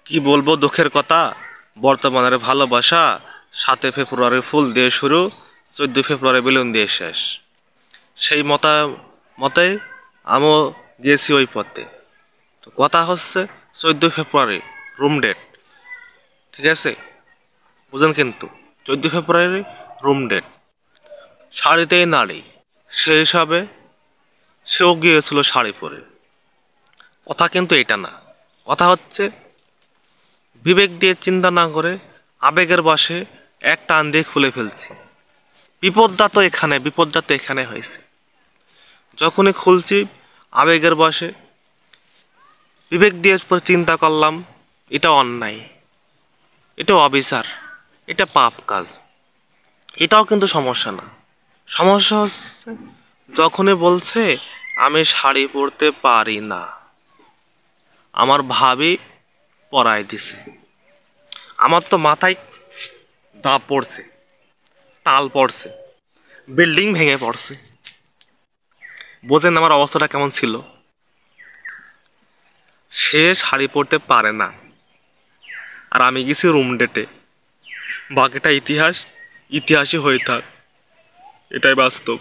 কি বলবো দুঃখের কথা, বর্তমানের ভালোবাসা 7 ফেব্রুয়ারি ফুল দিয়ে শুরু, 14 ফেব্রুয়ারি বেলুন দিয়ে শেষ। সেই মতে আমিও গিয়েছি ওই পথে। তো কথা হচ্ছে 14 ফেব্রুয়ারি রুম ডেট, ঠিক আছে? বুঝেন কিন্তু 14 ফেব্রুয়ারি রুম ডেট, শাড়িতেই নারী, সেই হিসাবে সেও গিয়েছিল শাড়ি পরে। কথা কিন্তু এটা না, কথা হচ্ছে বিবেক দিয়ে চিন্তা না করে আবেগের বশে এক টান দিয়ে খুলে ফেলছি। বিপদটা তো এখানে হয়েছে। যখনই খুলছি আবেগের বশে, বিবেক দিয়ে চিন্তা করলাম এটা অন্যায়, এটা অবিচার, এটা পাপ কাজ। এটাও কিন্তু সমস্যা না। সমস্যা হচ্ছে যখনই বলছে আমি শাড়ি পরতে পারি না, আমার ভাবি পরায় দিছে। আমার তো মাথায় দাঁত পড়ছে, তাল পড়ছে, বিল্ডিং ভেঙে পড়ছে। বোঝেন আমার অবস্থাটা কেমন ছিল? সে শাড়ি পরতে পারে না, আর আমি গেছি রুম ডেটে। বাকিটা ইতিহাসই হয়ে থাক, এটাই বাস্তব।